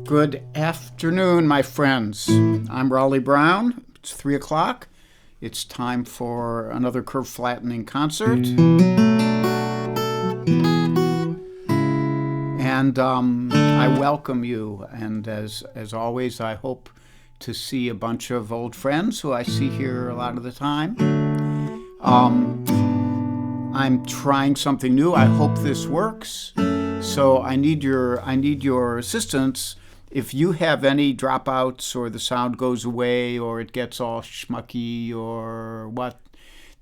Good afternoon, my friends. I'm Raleigh Brown. It's 3 o'clock. It's time for another curve flattening concert. And I welcome you. And as always, I hope to see a bunch of old friends who I see here a lot of the time. I'm trying something new. I hope this works. So I need your assistance. If you have any dropouts or the sound goes away or it gets all schmucky or what,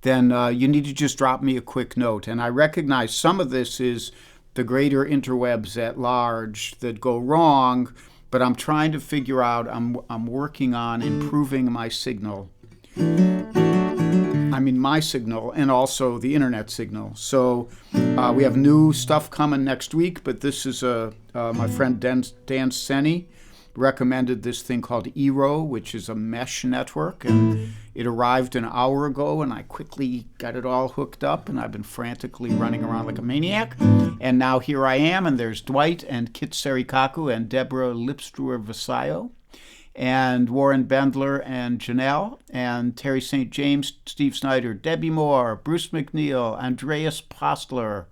then you need to just drop me a quick note. And I recognize some of this is the greater interwebs at large that go wrong, but I'm trying to figure out, I'm working on improving my signal. My signal and also the internet signal. So we have new stuff coming next week, but this is my friend Dan Senny recommended this thing called Eero, which is a mesh network, and it arrived an hour ago, and I quickly got it all hooked up, and I've been frantically running around like a maniac, and now here I am, and there's Dwight and Kit Serikaku and Deborah Lipstruer-Vasayo and Warren Bendler and Janelle and Terry St. James, Steve Snyder, Debbie Moore, Bruce McNeil, Andreas Postler,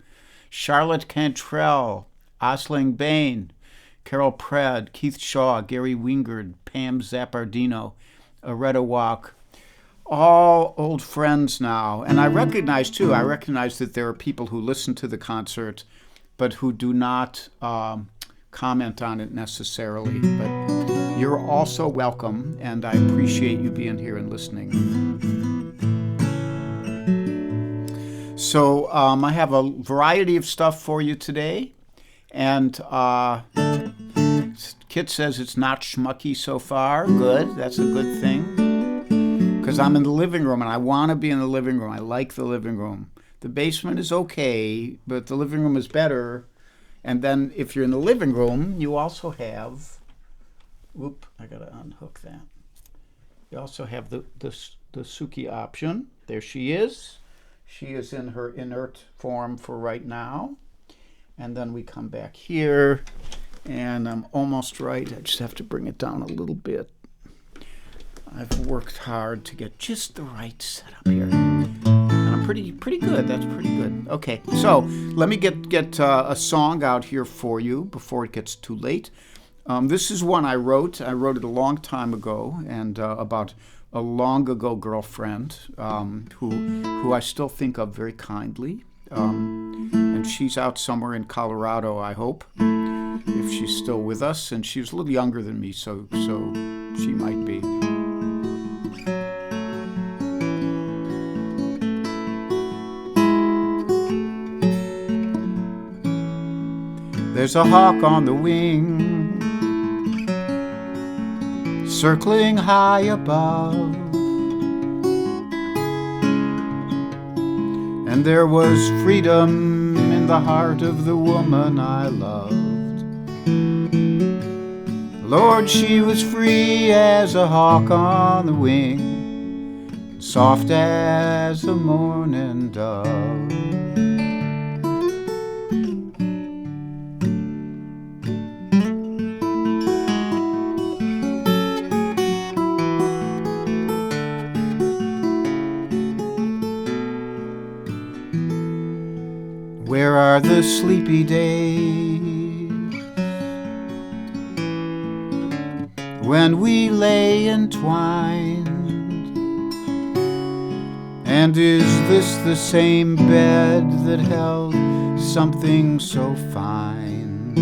Charlotte Cantrell, Osling Bain, Carol Pred, Keith Shaw, Gary Wingard, Pam Zappardino, Aretta Walk, all old friends now. And I recognize that there are people who listen to the concert but who do not comment on it necessarily. But you're also welcome, and I appreciate you being here and listening. So I have a variety of stuff for you today, and Kit says it's not schmucky so far. Good, that's a good thing, because I'm in the living room, and I want to be in the living room. I like the living room. The basement is okay, but the living room is better. And then if you're in the living room, you also have... Whoop, I gotta unhook that. You also have the Suki option. There she is. She is in her inert form for right now. And then we come back here, and I'm almost right. I just have to bring it down a little bit. I've worked hard to get just the right setup here. And I'm pretty good. That's pretty good. Okay, so let me get a song out here for you before it gets too late. This is one I wrote. I wrote it a long time ago, and about a long ago girlfriend who I still think of very kindly. And she's out somewhere in Colorado, I hope, if she's still with us. And she was a little younger than me, so she might be. There's a hawk on the wing, circling high above, and there was freedom in the heart of the woman I loved. Lord, she was free as a hawk on the wing, soft as a morning dove. Where are the sleepy days when we lay entwined? And is this the same bed that held something so fine?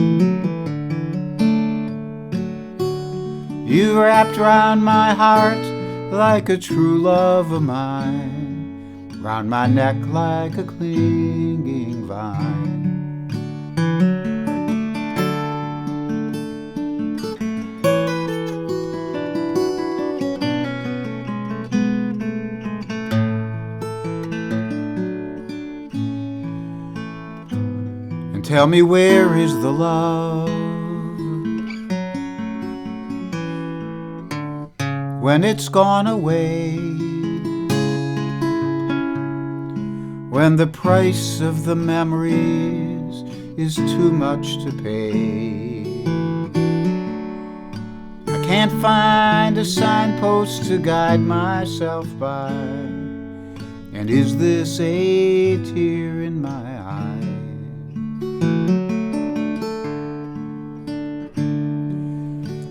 You wrapped round my heart like a true love of mine, round my neck like a clinging vine. And tell me, where is the love when it's gone away? When the price of the memories is too much to pay? Can't find a signpost to guide myself by. And is this a tear in my eye?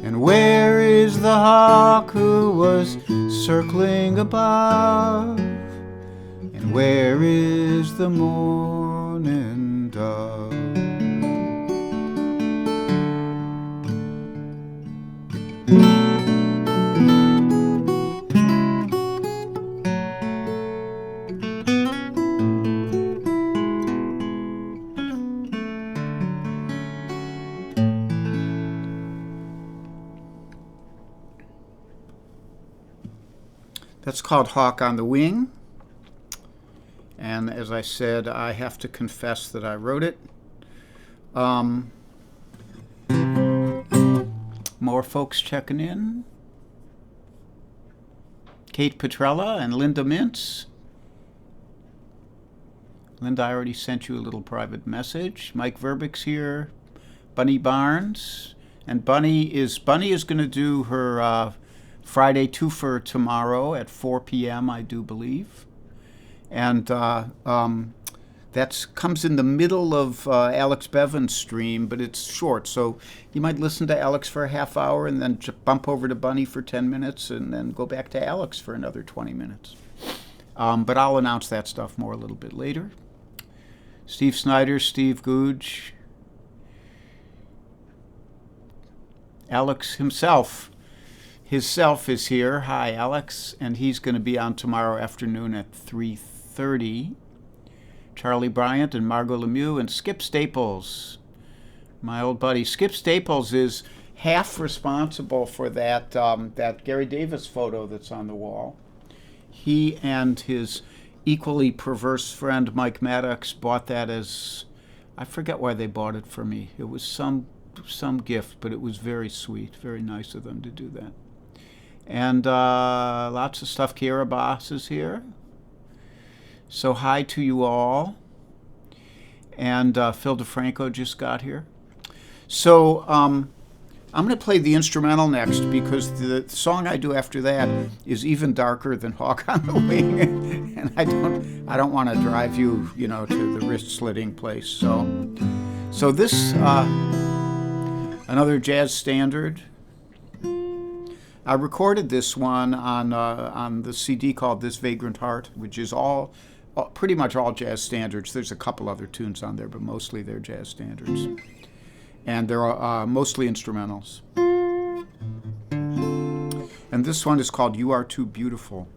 And where is the hawk who was circling above? And where is the morning dove? That's called Hawk on the Wing. And as I said, I have to confess that I wrote it. More folks checking in. Kate Petrella and Linda Mintz. Linda, I already sent you a little private message. Mike Verbick's here. Bunny Barnes. And Bunny is going to do her Friday twofer tomorrow at 4 p.m., I do believe. And that comes in the middle of Alex Bevan's stream, but it's short. So you might listen to Alex for a half hour and then bump over to Bunny for 10 minutes and then go back to Alex for another 20 minutes. But I'll announce that stuff more a little bit later. Steve Snyder, Steve Googe, Alex himself. His self is here. Hi, Alex. And he's going to be on tomorrow afternoon at 3:30. Charlie Bryant and Margot Lemieux and Skip Staples, my old buddy. Skip Staples is half responsible for that Gary Davis photo that's on the wall. He and his equally perverse friend Mike Maddox bought that as, I forget why they bought it for me. It was some gift, but it was very sweet, very nice of them to do that. And lots of stuff. Kiera Boss is here. So hi to you all. And Phil DeFranco just got here. So I'm going to play the instrumental next because the song I do after that is even darker than Hawk on the Wing. And I don't want to drive you, to the wrist-slitting place. So this, another jazz standard. I recorded this one on the CD called This Vagrant Heart, which is pretty much all jazz standards. There's a couple other tunes on there, but mostly they're jazz standards. And they're mostly instrumentals. And this one is called You Are Too Beautiful.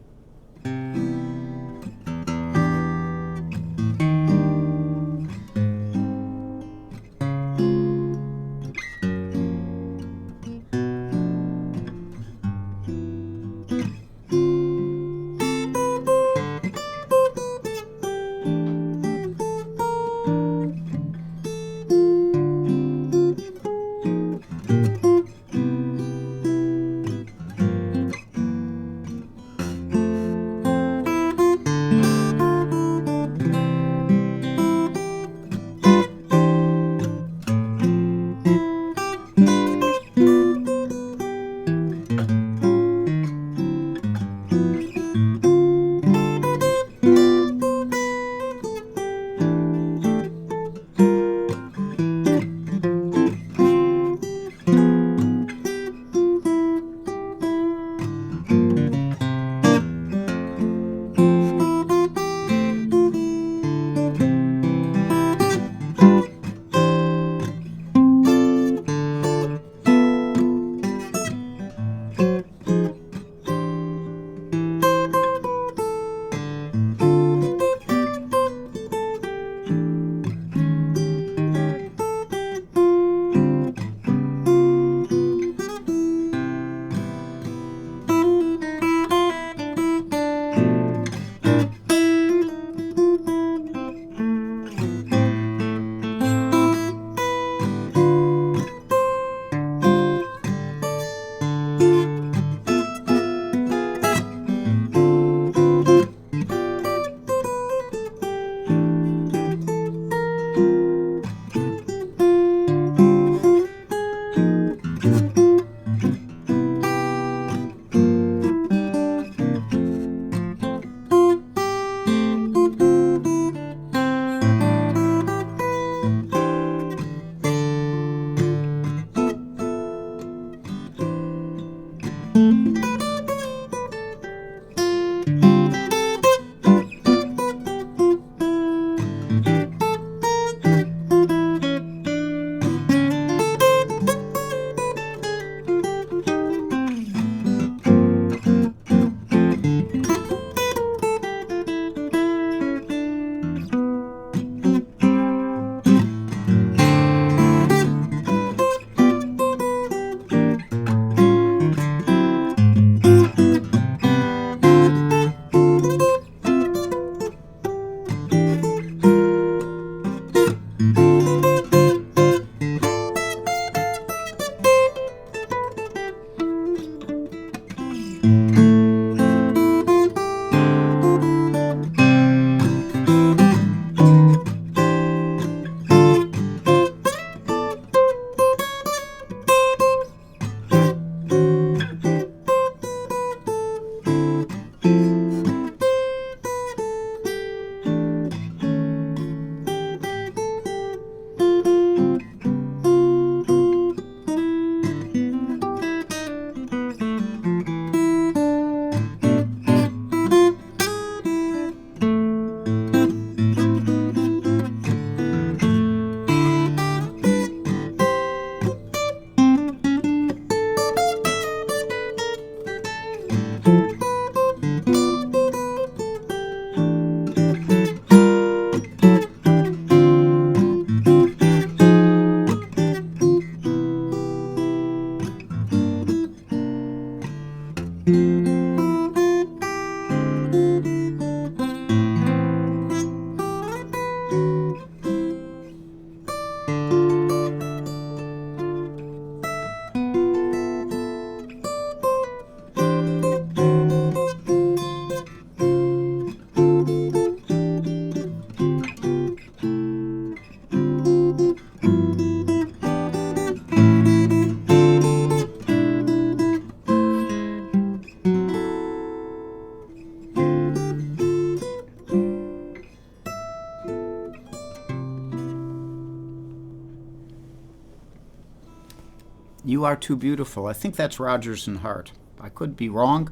You Are Too Beautiful. I think that's Rodgers and Hart. I could be wrong.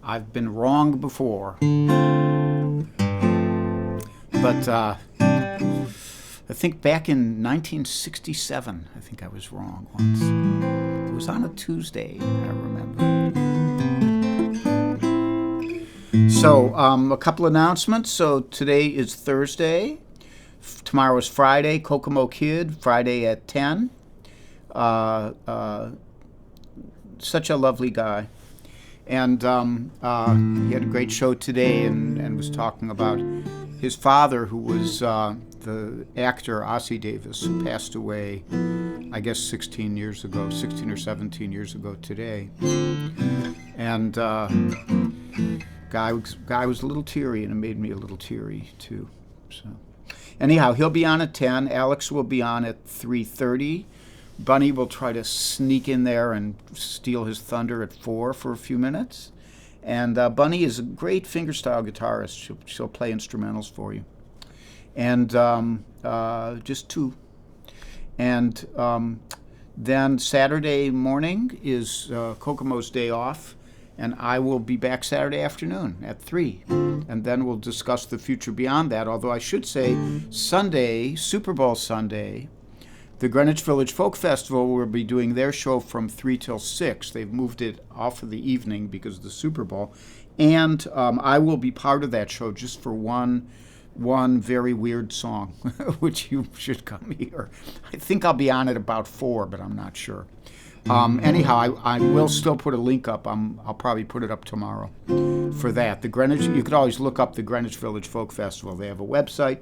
I've been wrong before. But I think back in 1967, I think I was wrong once. It was on a Tuesday, I remember. So a couple announcements. So today is Thursday. Tomorrow is Friday. Kokomo Kid, Friday at 10. Such a lovely guy. And he had a great show today and was talking about his father, who was the actor Ossie Davis, who passed away, I guess, 16 or 17 years ago today. And guy was a little teary, and it made me a little teary too. So anyhow, he'll be on at 10. Alex will be on at 3:30. Bunny will try to sneak in there and steal his thunder at 4 for a few minutes. And Bunny is a great fingerstyle guitarist. She'll play instrumentals for you. And just 2. And then Saturday morning is Kokomo's day off. And I will be back Saturday afternoon at 3. And then we'll discuss the future beyond that. Although I should say Sunday, Super Bowl Sunday, the Greenwich Village Folk Festival will be doing their show from 3 till 6. They've moved it off of the evening because of the Super Bowl. And I will be part of that show just for one very weird song, which you should come hear. I think I'll be on at about 4, but I'm not sure. Anyhow, I will still put a link up. I'll probably put it up tomorrow for that. The Greenwich. You could always look up the Greenwich Village Folk Festival. They have a website,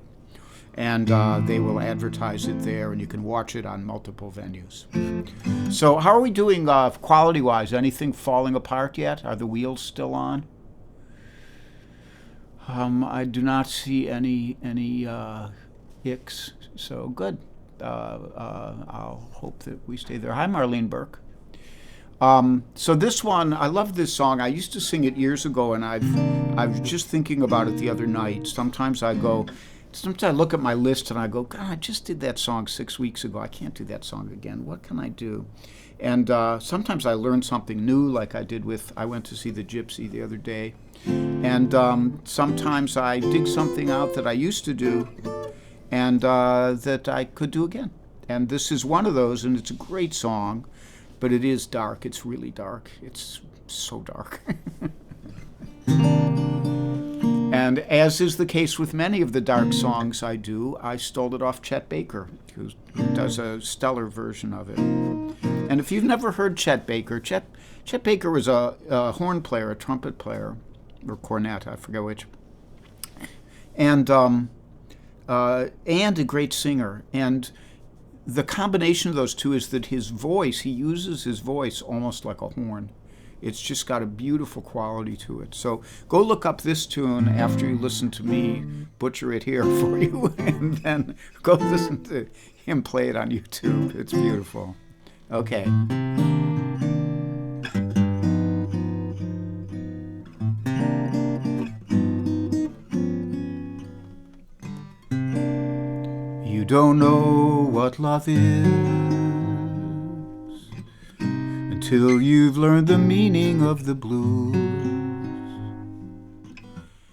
and they will advertise it there, and you can watch it on multiple venues. So how are we doing quality-wise? Anything falling apart yet? Are the wheels still on? I do not see any icks, so good. I'll hope that we stay there. Hi, Marlene Burke. So this one, I love this song. I used to sing it years ago, and I was just thinking about it the other night. Sometimes I look at my list and I go, God, I just did that song 6 weeks ago. I can't do that song again. What can I do? And sometimes I learn something new, like I went to see the Gypsy the other day. And sometimes I dig something out that I used to do and that I could do again. And this is one of those, and it's a great song, but it is dark. It's really dark. It's so dark. And as is the case with many of the dark songs I do, I stole it off Chet Baker, who does a stellar version of it. And if you've never heard Chet Baker, Chet Baker was a horn player, a trumpet player, or cornet, I forget which, and a great singer. And the combination of those two is that he uses his voice almost like a horn. It's just got a beautiful quality to it. So go look up this tune after you listen to me butcher it here for you, and then go listen to him play it on YouTube. It's beautiful. Okay. You don't know what love is until you've learned the meaning of the blues,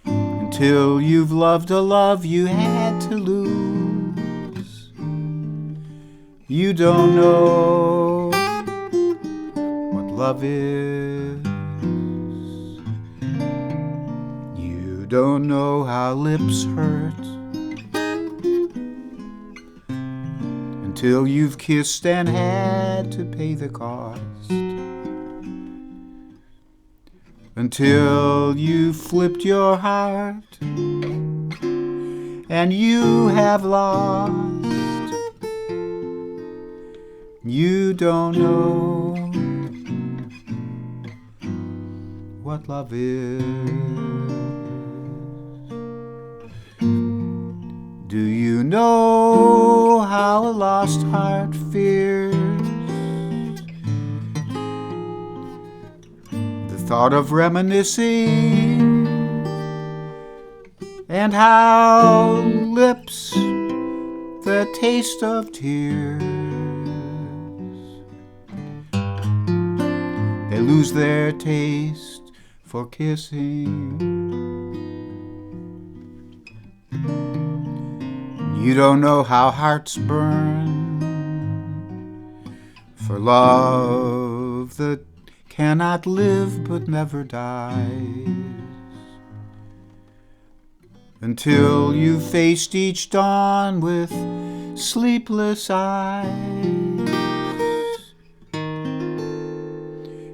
until you've loved a love you had to lose. You don't know what love is. You don't know how lips hurt until you've kissed and had to pay the cost, until you flipped your heart and you have lost. You don't know what love is. Do you know how a lost heart fears the thought of reminiscing, and how lips the taste of tears? They lose their taste for kissing. You don't know how hearts burn for love that cannot live but never dies, until you faced each dawn with sleepless eyes.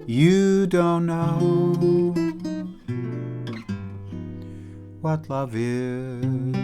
You don't know what love is.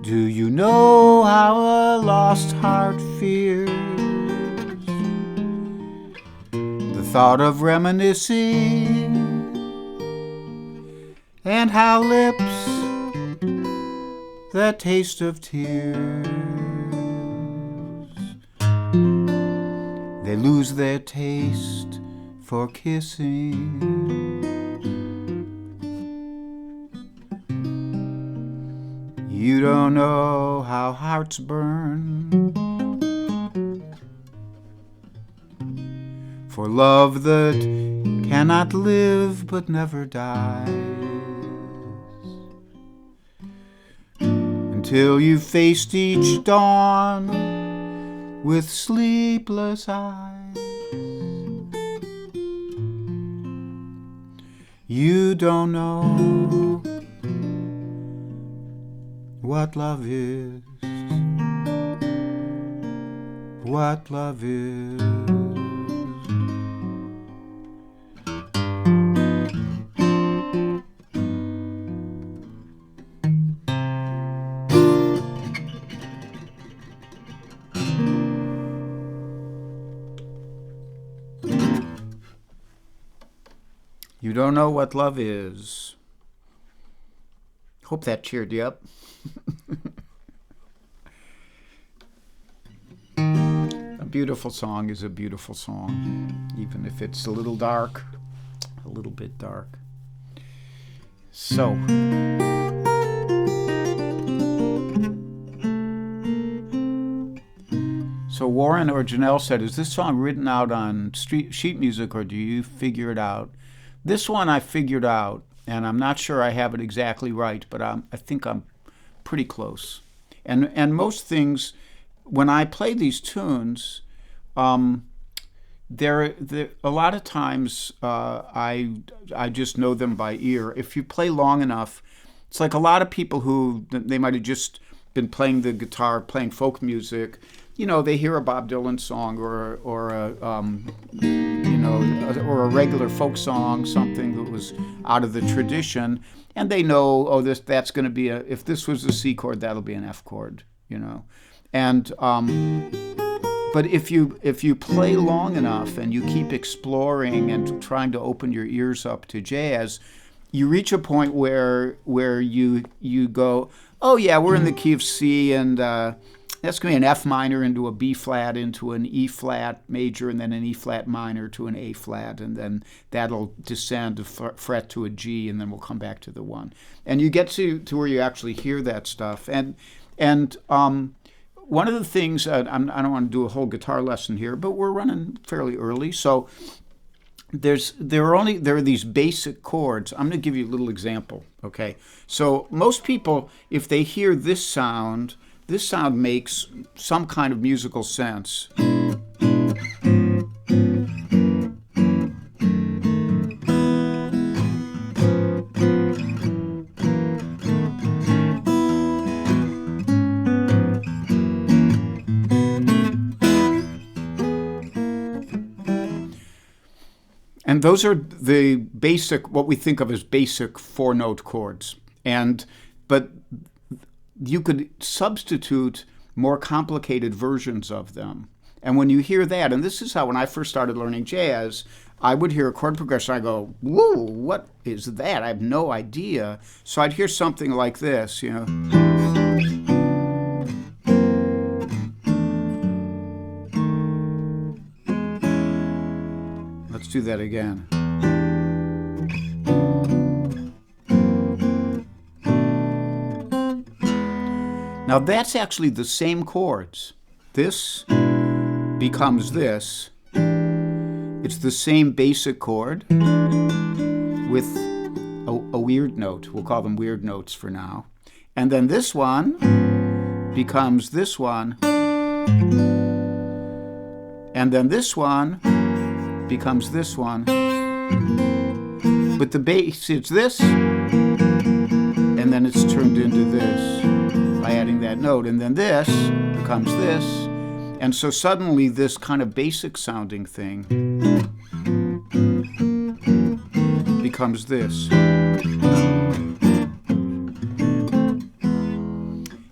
Do you know how a lost heart fears the thought of reminiscing, and how lips that taste of tears, they lose their taste for kissing? You don't know how hearts burn for love that cannot live but never dies, until you faced each dawn with sleepless eyes. You don't know what love is, what love is. You don't know what love is. Hope that cheered you up. A beautiful song is a beautiful song, even if it's a little dark, a little bit dark. So, Warren or Janelle said, is this song written out on sheet music or do you figure it out? This one I figured out, and I'm not sure I have it exactly right, but I think I'm pretty close. And most things, when I play these tunes, there a lot of times I just know them by ear. If you play long enough, it's like a lot of people who they might have just been playing the guitar, playing folk music. You know, they hear a Bob Dylan song or a regular folk song, something that was out of the tradition, and they know, oh, that's going to be if this was a C chord, that'll be an F chord, you know. And but if you play long enough and you keep exploring and trying to open your ears up to jazz, you reach a point where you go, oh yeah, we're in the key of C, and that's going to be an F minor into a B flat into an E flat major, and then an E flat minor to an A flat, and then that'll descend a fret to a G, and then we'll come back to the 1. And you get to where you actually hear that stuff. And one of the things, I don't want to do a whole guitar lesson here, but we're running fairly early, so there are these basic chords. I'm going to give you a little example, okay? So most people, if they hear this sound makes some kind of musical sense. And those are the basic, what we think of as basic 4-note chords. But you could substitute more complicated versions of them. And when you hear that, and this is how when I first started learning jazz, I would hear a chord progression. I go, whoa, what is that? I have no idea. So I'd hear something like this, you know. Let's do that again. Now that's actually the same chords. This becomes this. It's the same basic chord with a weird note. We'll call them weird notes for now. And then this one becomes this one. And then this one becomes this one. But the bass, it's this, and then it's turned into this by adding that note. And then this becomes this. And so suddenly this kind of basic sounding thing becomes this.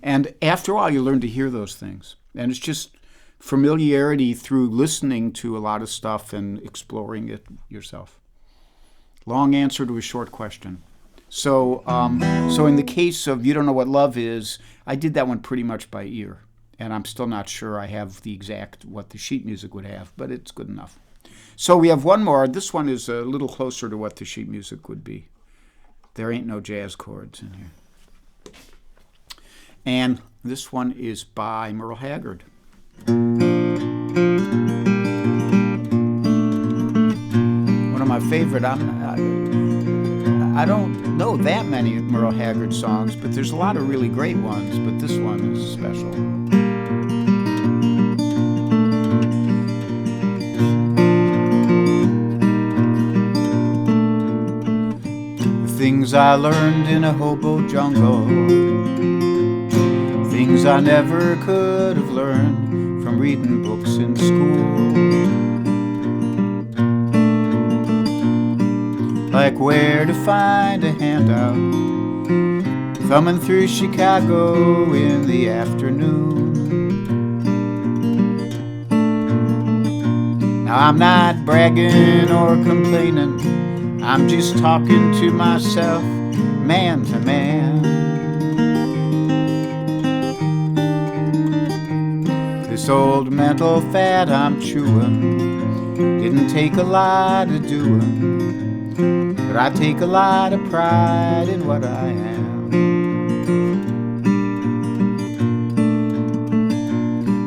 And after a while you learn to hear those things. And it's just familiarity through listening to a lot of stuff and exploring it yourself. Long answer to a short question. So in the case of You Don't Know What Love Is, I did that one pretty much by ear. And I'm still not sure I have the exact what the sheet music would have, but it's good enough. So we have one more. This one is a little closer to what the sheet music would be. There ain't no jazz chords in here. And this one is by Merle Haggard. One of my favorite. I don't know that many Merle Haggard songs, but there's a lot of really great ones, but this one is special. Things I learned in a hobo jungle, things I never could have learned from reading books in school. Like where to find a handout, thumbing through Chicago in the afternoon. Now I'm not bragging or complaining, I'm just talking to myself, man to man. This old mental fat I'm chewing didn't take a lot of doing, but I take a lot of pride in what I am.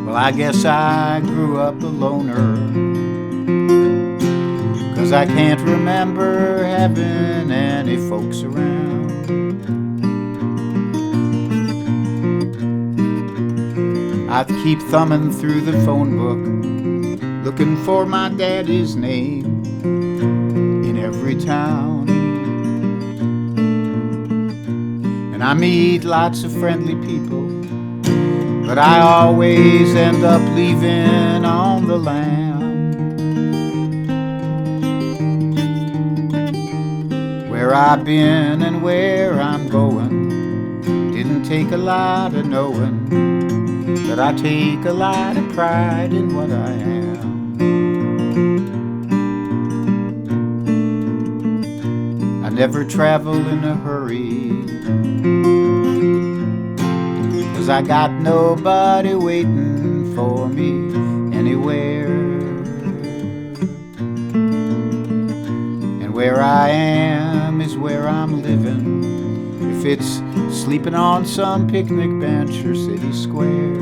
Well, I guess I grew up a loner, 'cause I can't remember having any folks around. I'd keep thumbing through the phone book, looking for my daddy's name in every town. And I meet lots of friendly people, but I always end up leaving on the lam. Where I've been and where I'm going didn't take a lot of knowing, but I take a lot of pride in what I am. I never travel in a hurry, 'cause I got nobody waiting for me anywhere. And where I am is where I'm living, if it's sleeping on some picnic bench or city square,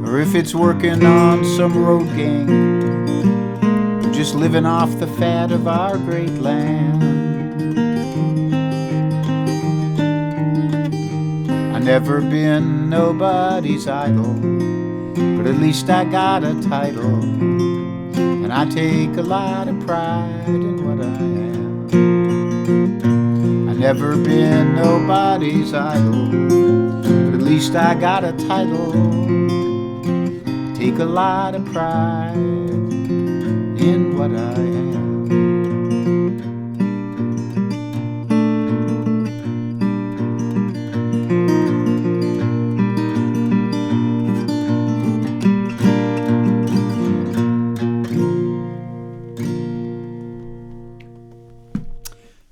or if it's working on some road gang, or just living off the fat of our great land. I never been nobody's idol, but at least I got a title, and I take a lot of pride in what I am. I never been nobody's idol, but at least I got a title. take a lot of pride in what I am.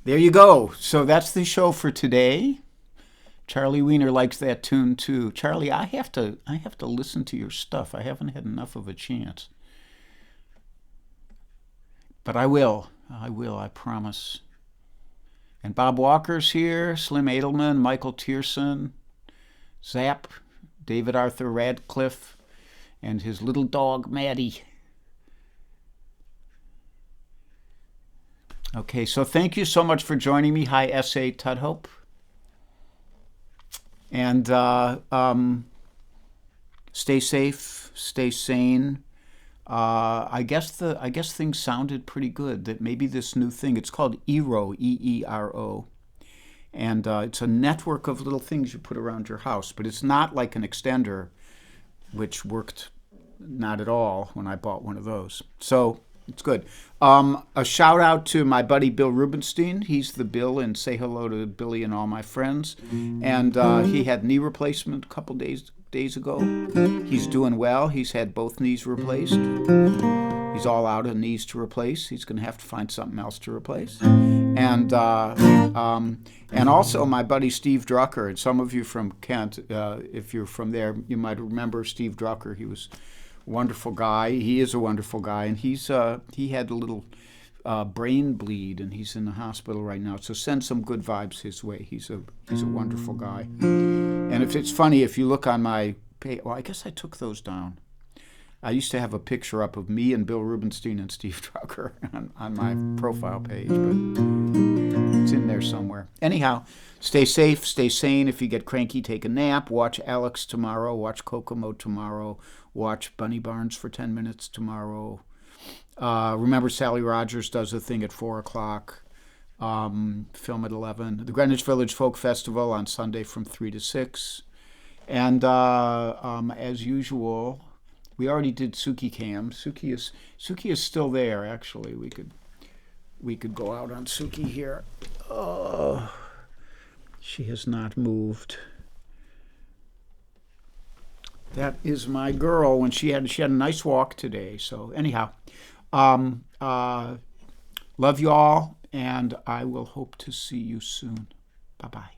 There you go. So that's the show for today. Charlie Wiener likes that tune too. Charlie, I have to listen to your stuff. I haven't had enough of a chance. But I will, I promise. And Bob Walker's here, Slim Edelman, Michael Tierson, Zapp, David Arthur Radcliffe, and his little dog, Maddie. Okay, so thank you so much for joining me. Hi, S.A. Tudhope. And stay safe, stay sane. I guess things sounded pretty good. That maybe this new thing, it's called Eero, E-E-R-O. And it's a network of little things you put around your house. But it's not like an extender, which worked not at all when I bought one of those. So it's good. A shout out to my buddy Bill Rubenstein. He's the Bill, and say hello to Billy and all my friends. And he had knee replacement a couple days ago. He's doing well. He's had both knees replaced. He's all out of knees to replace. He's going to have to find something else to replace. And also my buddy Steve Drucker. And some of you from Kent, if you're from there, you might remember Steve Drucker. He was wonderful guy. He is a wonderful guy, and he had a little brain bleed, and he's in the hospital right now. So send some good vibes his way. He's a wonderful guy. And if it's funny, if you look on my page, well, I guess I took those down. I used to have a picture up of me and Bill Rubenstein and Steve Drucker on my profile page, but it's in there somewhere. Anyhow, stay safe, stay sane. If you get cranky, take a nap. Watch Alex tomorrow. Watch Kokomo tomorrow. Watch Bunny Barnes for 10 minutes tomorrow. Remember, Sally Rogers does a thing at 4 o'clock. Film at 11. The Greenwich Village Folk Festival on Sunday from 3 to 6. And as usual, we already did Suki Cam. Suki is still there, actually. We could go out on Suki here. Oh, she has not moved. That is my girl. When she had a nice walk today. So anyhow, love you all, and I will hope to see you soon. Bye-bye.